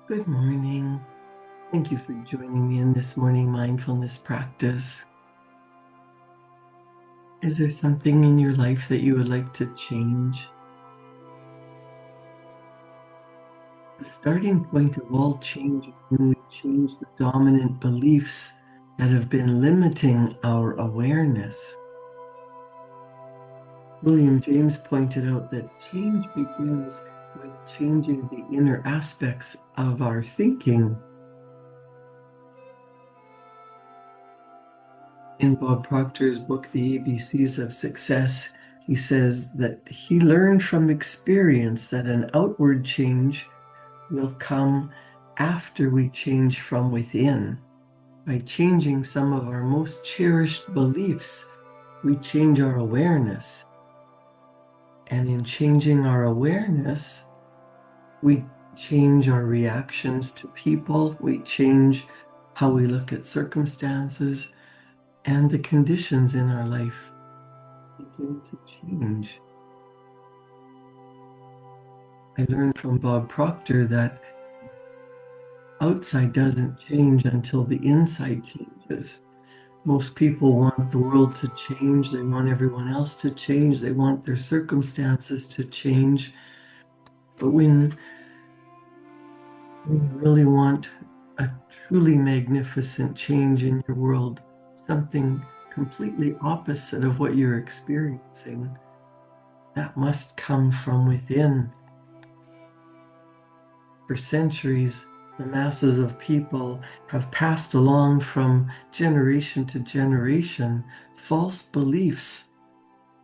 Good morning. Thank you for joining me in this morning mindfulness practice. Is there something in your life that you would like to change? The starting point of all change is when we change the dominant beliefs that have been limiting our awareness. William James pointed out that change begins with changing the inner aspects of our thinking. In Bob Proctor's book, The ABCs of Success, he says that he learned from experience that an outward change will come after we change from within. By changing some of our most cherished beliefs, we change our awareness. And in changing our awareness, we change our reactions to people, we change how we look at circumstances, and the conditions in our life begin to change. I learned from Bob Proctor that outside doesn't change until the inside changes. Most people want the world to change. They want everyone else to change. They want their circumstances to change. But when you really want a truly magnificent change in your world, something completely opposite of what you're experiencing, that must come from within. For centuries, the masses of people have passed along from generation to generation false beliefs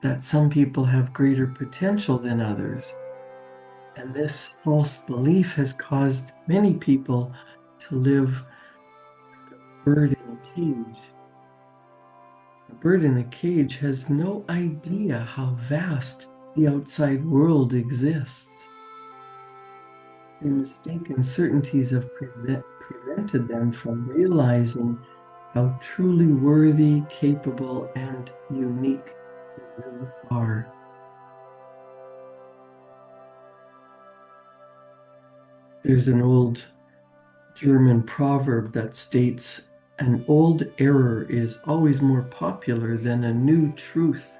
that some people have greater potential than others. And this false belief has caused many people to live like a bird in a cage. A bird in a cage has no idea how vast the outside world exists. Their mistaken certainties have prevented them from realizing how truly worthy, capable, and unique they really are. There's an old German proverb that states, "An old error is always more popular than a new truth."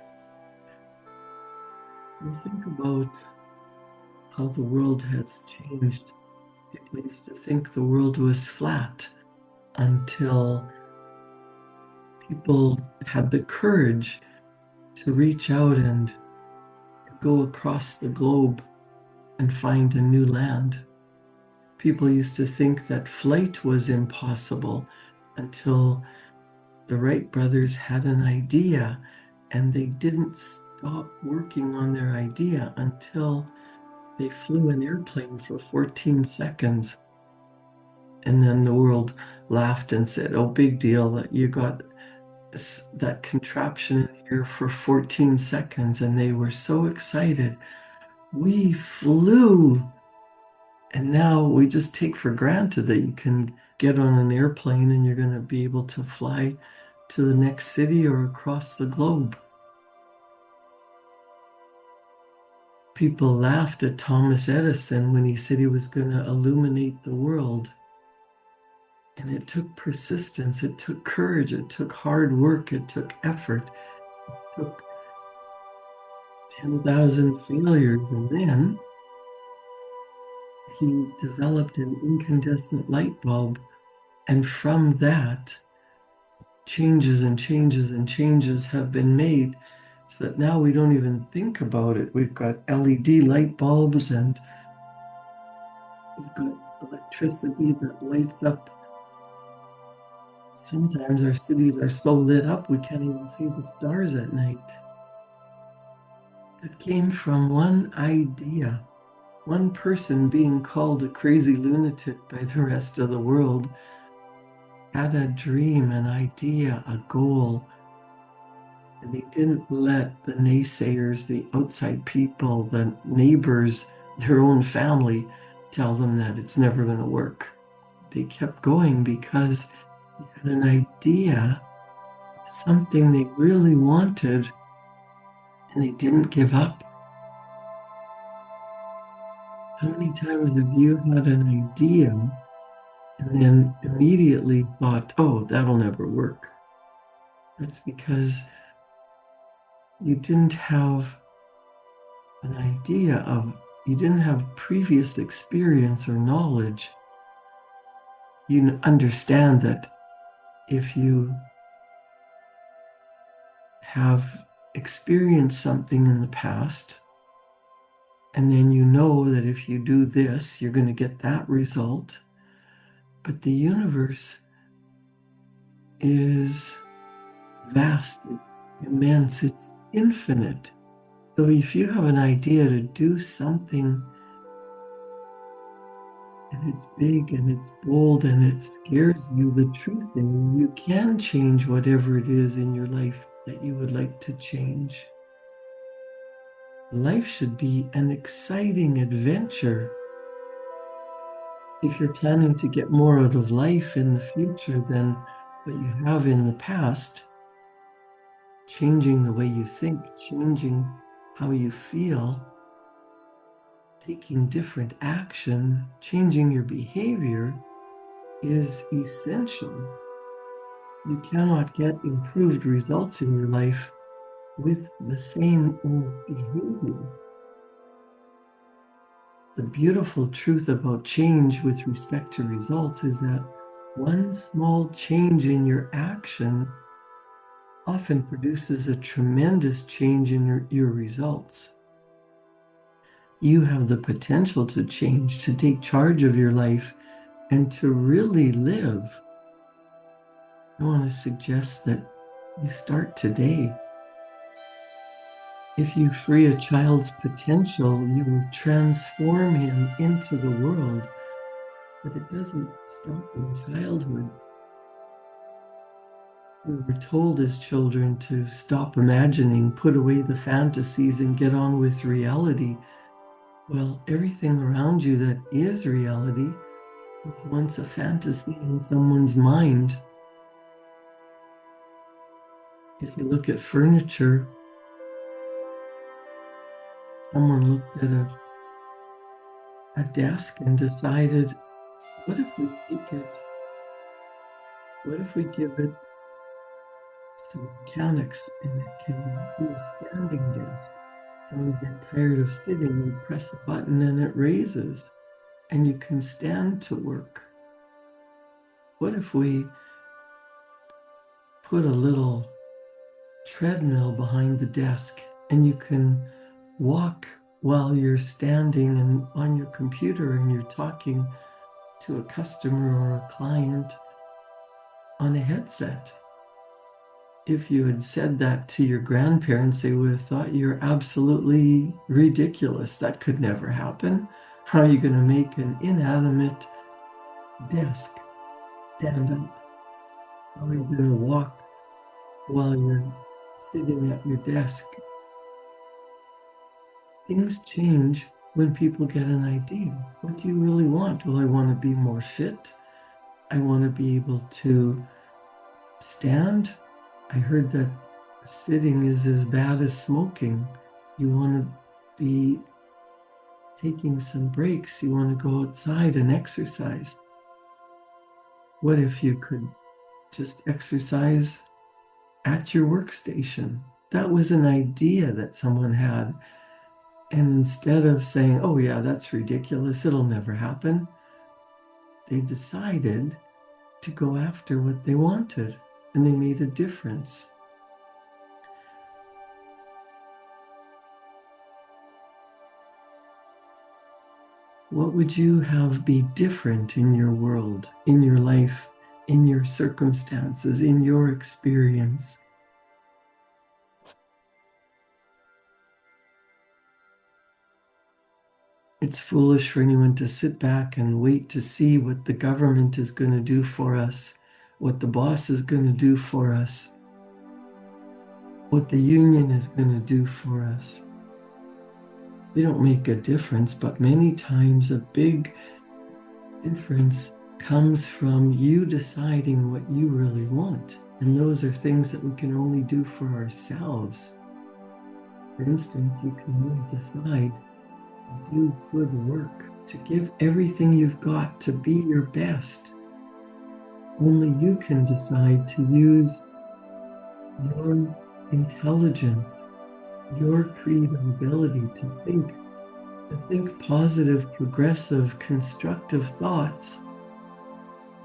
And think about how the world has changed. People used to think the world was flat until people had the courage to reach out and go across the globe and find a new land. People used to think that flight was impossible until the Wright brothers had an idea, and they didn't stop working on their idea until they flew an airplane for 14 seconds. And then the world laughed and said, "Oh, big deal that you got that contraption in the air for 14 seconds." And they were so excited. We flew. And now we just take for granted that you can get on an airplane and you're going to be able to fly to the next city or across the globe. People laughed at Thomas Edison when he said he was going to illuminate the world. And it took persistence, it took courage, it took hard work, it took effort, it took 10,000 failures. And then he developed an incandescent light bulb. And from that, changes and changes and changes have been made so that now we don't even think about it. We've got LED light bulbs and we've got electricity that lights up. Sometimes our cities are so lit up we can't even see the stars at night. It came from one idea, one person being called a crazy lunatic by the rest of the world had a dream, an idea, a goal, and they didn't let the naysayers, the outside people, the neighbors, their own family tell them that it's never going to work. They kept going because they had an idea, something they really wanted, and they didn't give up. How many times have you had an idea and then immediately thought, oh, that'll never work? That's because you didn't have an idea of, you didn't have previous experience or knowledge. You understand that if you have experienced something in the past, and then you know that if you do this, you're going to get that result. But the universe is vast, it's immense, it's infinite. So if you have an idea to do something and it's big and it's bold and it scares you, the truth is you can change whatever it is in your life that you would like to change. Life should be an exciting adventure. If you're planning to get more out of life in the future than what you have in the past, changing the way you think, changing how you feel, taking different action, changing your behavior is essential. You cannot get improved results in your life with the same old behavior. The beautiful truth about change with respect to results is that one small change in your action often produces a tremendous change in your results. You have the potential to change, to take charge of your life, and to really live. I want to suggest that you start today. If you free a child's potential, you will transform him into the world. But it doesn't stop in childhood. We were told as children to stop imagining, put away the fantasies, and get on with reality. Well, everything around you that is reality was once a fantasy in someone's mind. If you look at furniture, someone looked at a desk and decided, what if we take it? What if we give it some mechanics and it can be a standing desk? And you get tired of sitting and press a button and it raises and you can stand to work. What if we put a little treadmill behind the desk and you can walk while you're standing and on your computer and you're talking to a customer or a client on a headset? If you had said that to your grandparents, they would have thought you're absolutely ridiculous. That could never happen. How are you going to make an inanimate desk stand up? How are you going to walk while you're sitting at your desk? Things change when people get an idea. What do you really want? Well, I want to be more fit. I want to be able to stand. I heard that sitting is as bad as smoking. You want to be taking some breaks. You want to go outside and exercise. What if you could just exercise at your workstation? That was an idea that someone had. And instead of saying, oh, yeah, that's ridiculous, it'll never happen, they decided to go after what they wanted, and they made a difference. What would you have be different in your world, in your life, in your circumstances, in your experience? It's foolish for anyone to sit back and wait to see what the government is going to do for us, what the boss is going to do for us, what the union is going to do for us. They don't make a difference, but many times a big difference comes from you deciding what you really want. And those are things that we can only do for ourselves. For instance, you can only decide do good work, to give everything you've got, to be your best. Only you can decide to use your intelligence, your creative ability to think positive, progressive, constructive thoughts,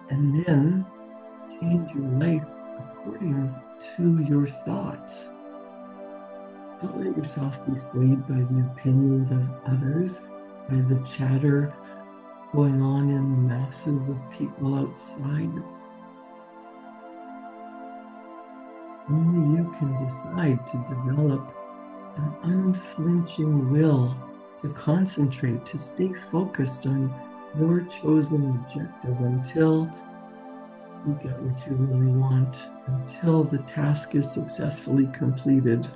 and then change your life according to your thoughts. Don't let yourself be swayed by the opinions of others, by the chatter going on in the masses of people outside. Only you can decide to develop an unflinching will to concentrate, to stay focused on your chosen objective until you get what you really want, until the task is successfully completed.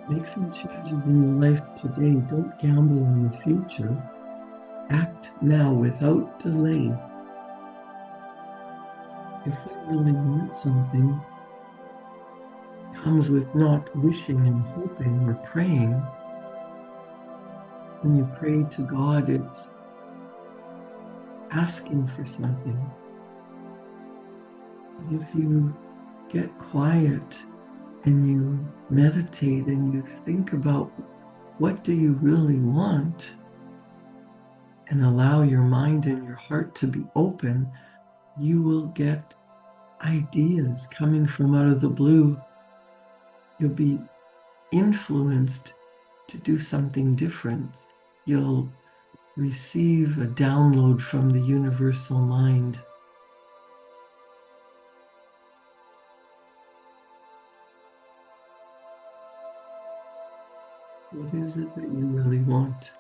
Make some changes in your life today. Don't gamble on the future. Act now without delay. If we really want something, it comes with not wishing and hoping or praying. When you pray to God, it's asking for something. If you get quiet and you meditate and you think about what do you really want and allow your mind and your heart to be open, you will get ideas coming from out of the blue. You'll be influenced to do something different. You'll receive a download from the universal mind. What is it that you really want?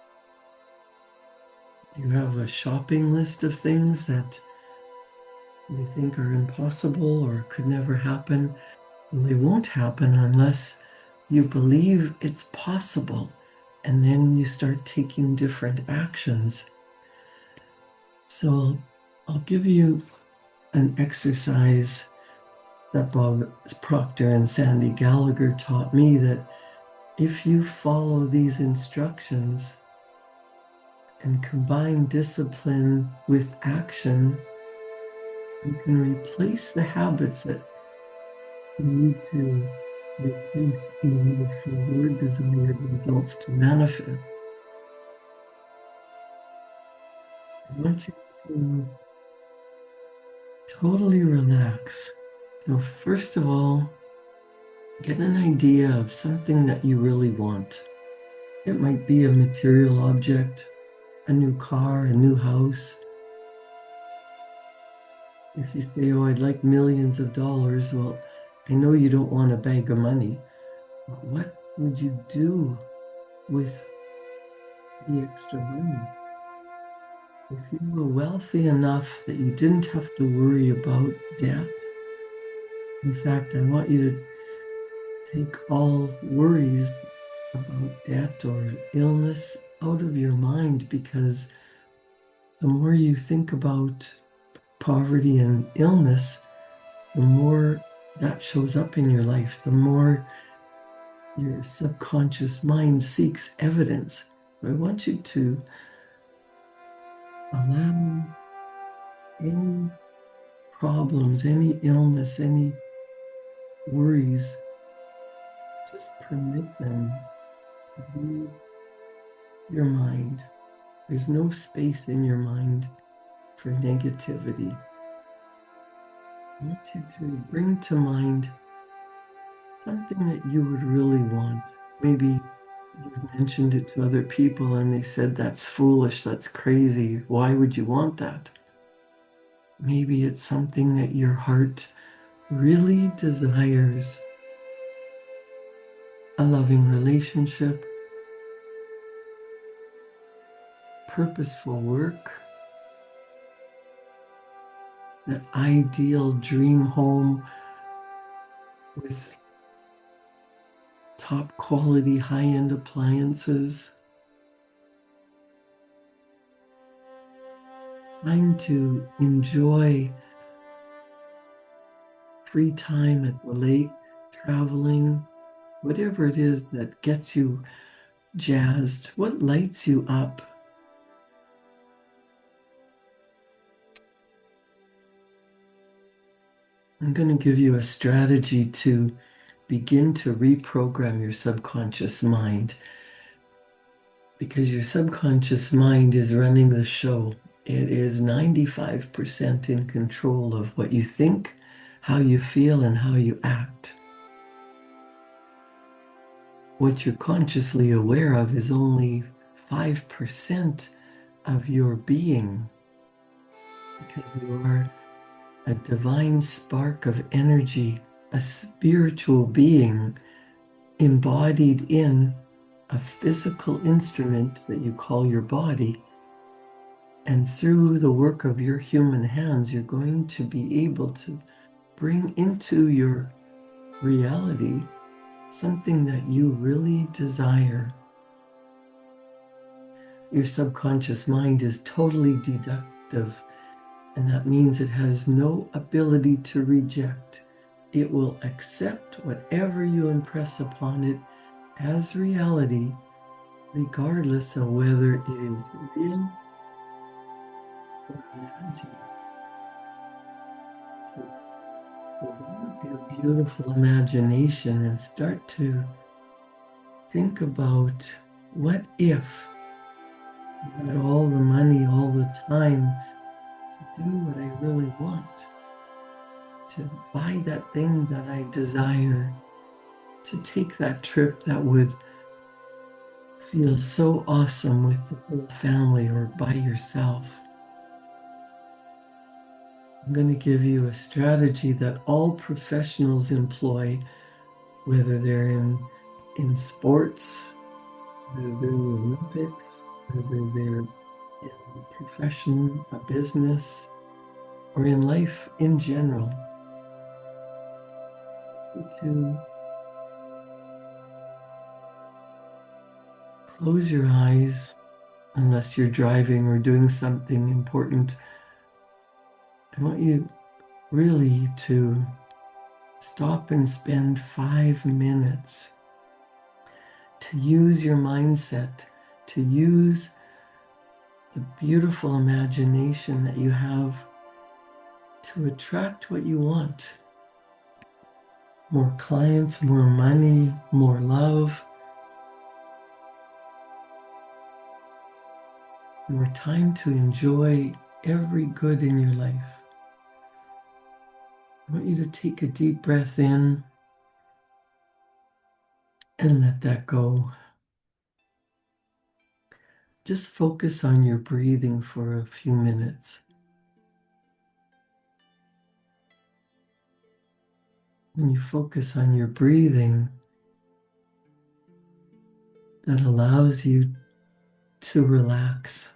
Do you have a shopping list of things that you think are impossible or could never happen? Well, they won't happen unless you believe it's possible, and then you start taking different actions. So I'll give you an exercise that Bob Proctor and Sandy Gallagher taught me, that if you follow these instructions and combine discipline with action, you can replace the habits that you need to replace in order for your desired results to manifest. I want you to totally relax. So first of all, get an idea of something that you really want. It might be a material object, a new car, a new house. If you say, oh, I'd like millions of dollars, well, I know you don't want a bag of money, but what would you do with the extra money? If you were wealthy enough that you didn't have to worry about debt, in fact, I want you to take all worries about debt or illness out of your mind, because the more you think about poverty and illness, the more that shows up in your life, the more your subconscious mind seeks evidence. I want you to allow any problems, any illness, any worries, just permit them to leave your mind. There's no space in your mind for negativity. I want you to bring to mind something that you would really want. Maybe you've mentioned it to other people and they said, that's foolish, that's crazy. Why would you want that? Maybe it's something that your heart really desires. A loving relationship, purposeful work, that ideal dream home with top quality, high-end appliances. Time to enjoy free time at the lake, traveling, whatever it is that gets you jazzed, what lights you up. I'm going to give you a strategy to begin to reprogram your subconscious mind, because your subconscious mind is running the show. It is 95% in control of what you think, how you feel, and how you act. What you're consciously aware of is only 5% of your being, because you are a divine spark of energy, a spiritual being embodied in a physical instrument that you call your body. And through the work of your human hands, you're going to be able to bring into your reality something that you really desire. Your subconscious mind is totally deductive, and that means it has no ability to reject. It will accept whatever you impress upon it as reality, regardless of whether it is real or imagined. So develop your beautiful imagination and start to think about, what if I had all the money, all the time to do what I really want, to buy that thing that I desire, to take that trip that would feel so awesome with the whole family or by yourself. I'm going to give you a strategy that all professionals employ, whether they're in sports, whether they're in the Olympics, whether they're in a profession, a business, or in life in general. To close your eyes, unless you're driving or doing something important. I want you really to stop and spend 5 minutes to use your mindset, to use the beautiful imagination that you have to attract what you want. More clients, more money, more love, more time to enjoy every good in your life. I want you to take a deep breath in and let that go. Just focus on your breathing for a few minutes. When you focus on your breathing, that allows you to relax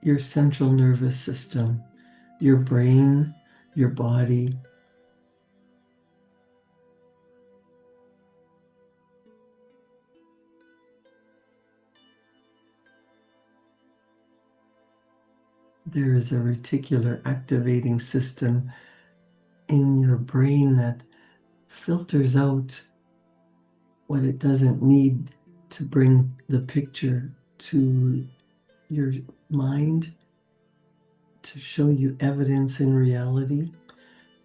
your central nervous system, your brain, your body. There is a reticular activating system in your brain that filters out what it doesn't need to bring the picture to your mind, to show you evidence in reality.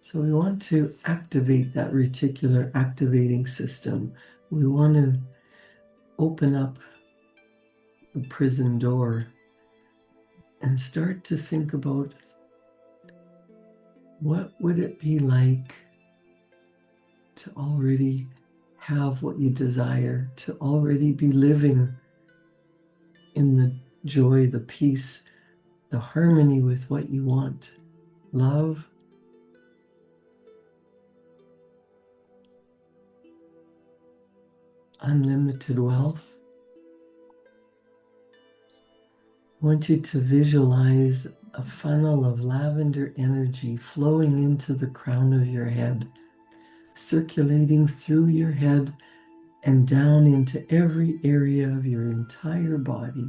So we want to activate that reticular activating system. We want to open up the prison door and start to think about, what would it be like to already have what you desire, to already be living in the joy, the peace, the harmony with what you want. Love, unlimited wealth. I want you to visualize a funnel of lavender energy flowing into the crown of your head, circulating through your head and down into every area of your entire body.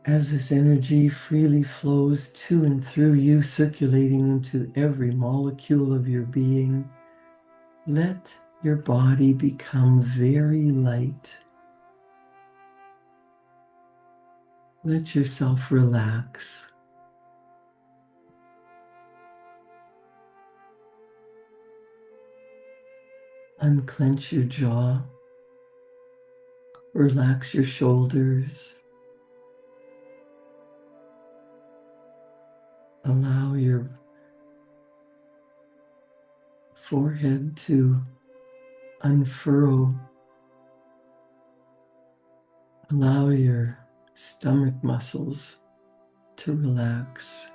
As this energy freely flows to and through you, circulating into every molecule of your being, let your body become very light. Let yourself relax. Unclench your jaw. Relax your shoulders. Allow your forehead to unfurl. Allow your stomach muscles to relax.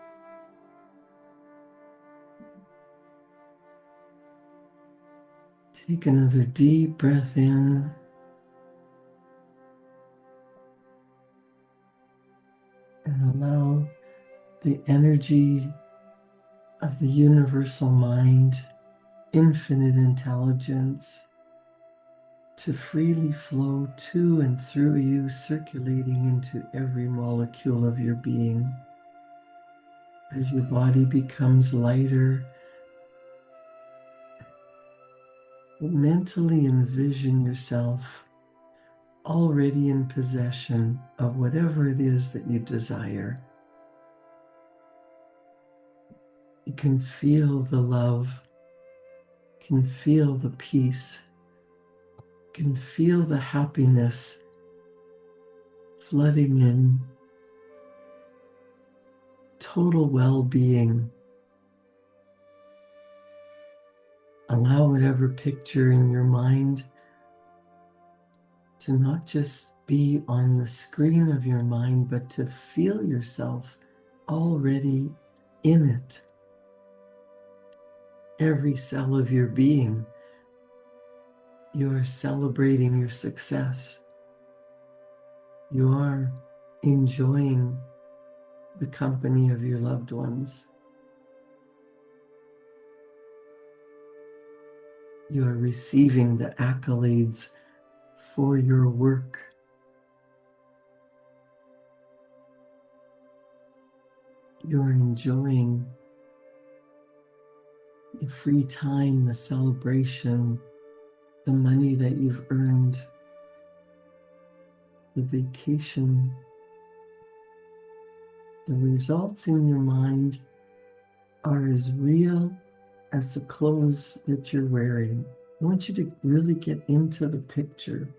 Take another deep breath in. And allow the energy of the universal mind, infinite intelligence, to freely flow to and through you, circulating into every molecule of your being. As your body becomes lighter, mentally envision yourself already in possession of whatever it is that you desire. You can feel the love, can feel the peace, can feel the happiness flooding in, total well-being. Allow whatever picture in your mind to not just be on the screen of your mind, but to feel yourself already in it. Every cell of your being, you are celebrating your success. You are enjoying the company of your loved ones. You are receiving the accolades for your work. You are enjoying the free time, the celebration, the money that you've earned, the vacation. The results in your mind are as real as the clothes that you're wearing. I want you to really get into the picture.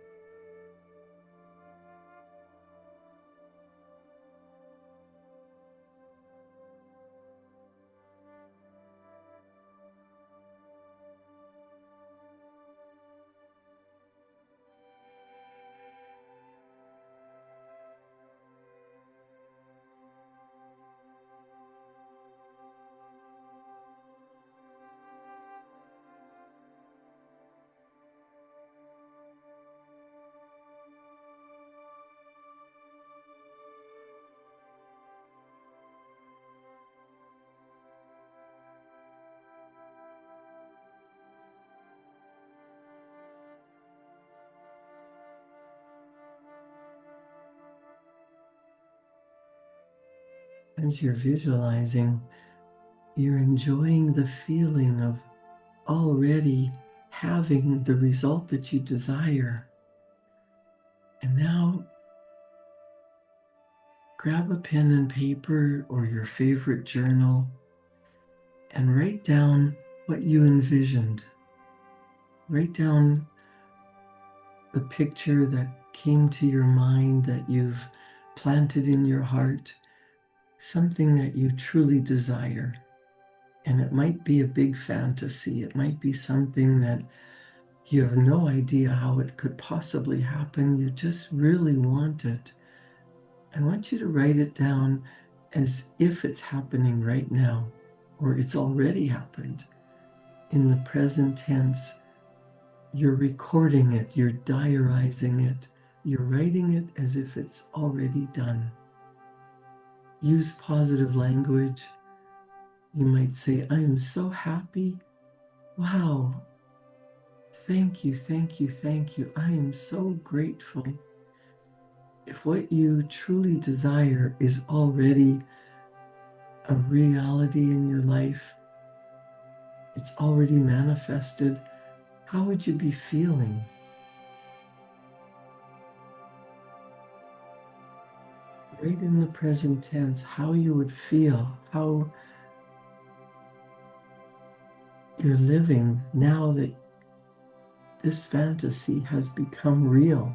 As you're visualizing, you're enjoying the feeling of already having the result that you desire. And now grab a pen and paper or your favorite journal and write down what you envisioned. Write down the picture that came to your mind, that you've planted in your heart, something that you truly desire. And it might be a big fantasy. It might be something that you have no idea how it could possibly happen. You just really want it. I want you to write it down as if it's happening right now, or it's already happened. In the present tense, you're recording it, you're diarizing it, you're writing it as if it's already done. Use positive language. You might say, I am so happy. Wow. Thank you, thank you, thank you. I am so grateful. if what you truly desire is already a reality in your life, it's already manifested, how would you be feeling? Right in the present tense, how you would feel, how you're living now that this fantasy has become real.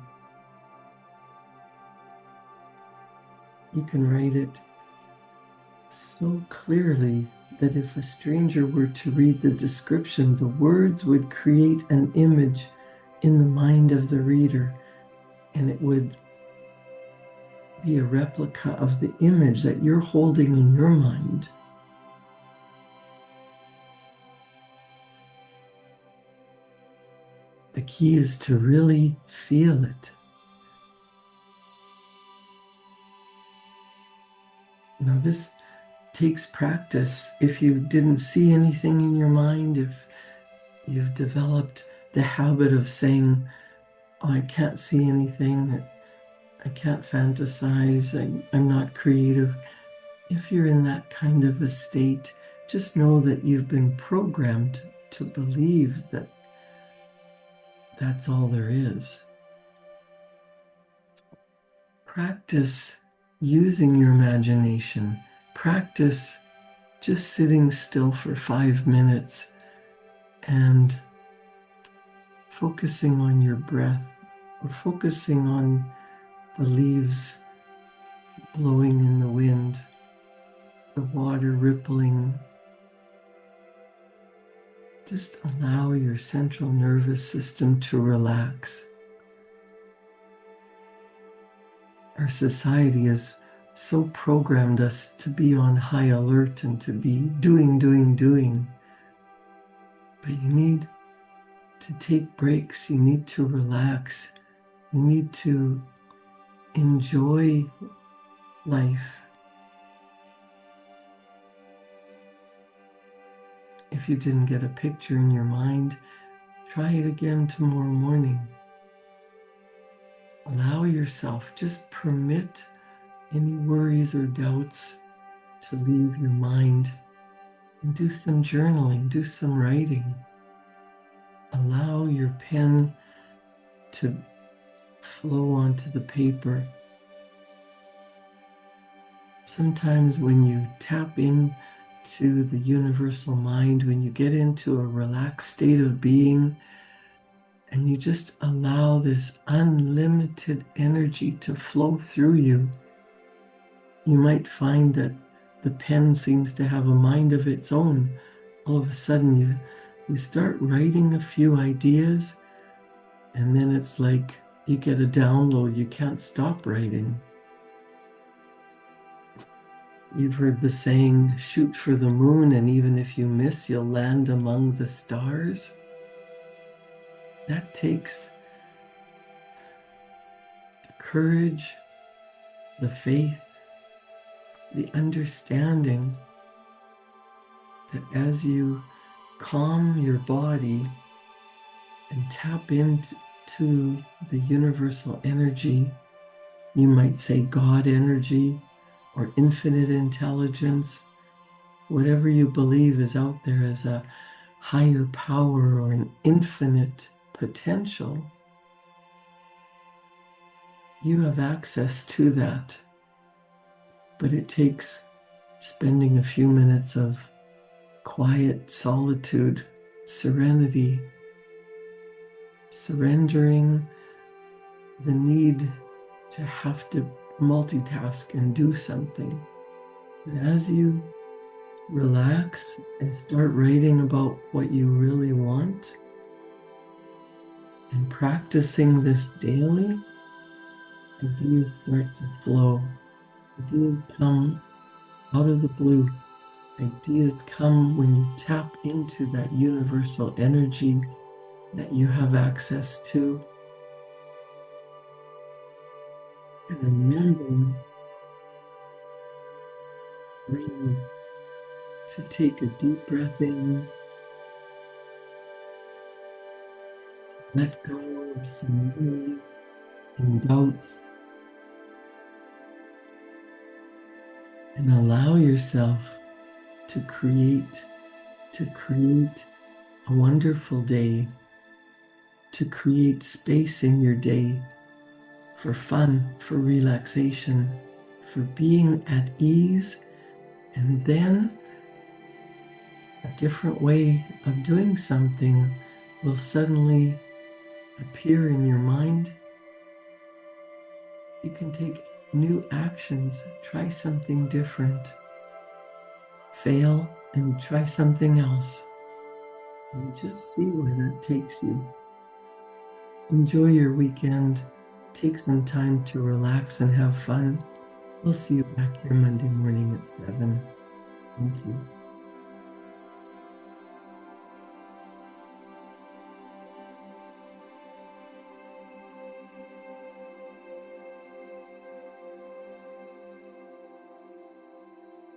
You can write it so clearly that if a stranger were to read the description, the words would create an image in the mind of the reader, and it would be a replica of the image that you're holding in your mind. The key is to really feel it. Now, this takes practice. If you didn't see anything in your mind, if you've developed the habit of saying, oh, I can't see anything, I can't fantasize, I'm not creative. If you're in that kind of a state, just know that you've been programmed to believe that that's all there is. Practice using your imagination. Practice just sitting still for 5 minutes and focusing on your breath, or focusing on the leaves blowing in the wind, the water rippling. Just allow your central nervous system to relax. Our society has so programmed us to be on high alert and to be doing. But you need to take breaks. You need to relax. You need to enjoy life. If you didn't get a picture in your mind, try it again tomorrow morning. Allow yourself, just permit any worries or doubts to leave your mind, and do some journaling, do some writing. Allow your pen to flow onto the paper. Sometimes when you tap into the universal mind, when you get into a relaxed state of being, and you just allow this unlimited energy to flow through you, you might find that the pen seems to have a mind of its own. All of a sudden you start writing a few ideas, and then it's like you get a download. You can't stop writing. You've heard the saying, shoot for the moon, and even if you miss, you'll land among the stars. That takes the courage, the faith, the understanding that as you calm your body and tap into the universal energy, you might say God energy or infinite intelligence, whatever you believe is out there as a higher power or an infinite potential, you have access to that. But it takes spending a few minutes of quiet solitude, serenity, surrendering the need to have to multitask and do something. And as you relax and start writing about what you really want and practicing this daily, ideas start to flow. Ideas come out of the blue. Ideas come when you tap into that universal energy that you have access to. And remember to take a deep breath in, let go of some worries and doubts, and allow yourself to create a wonderful day, to create space in your day for fun, for relaxation, for being at ease, and then a different way of doing something will suddenly appear in your mind. You can take new actions, try something different, fail and try something else, and just see where that takes you. Enjoy your weekend. Take some time to relax and have fun. We'll see you back here Monday morning at 7. Thank you.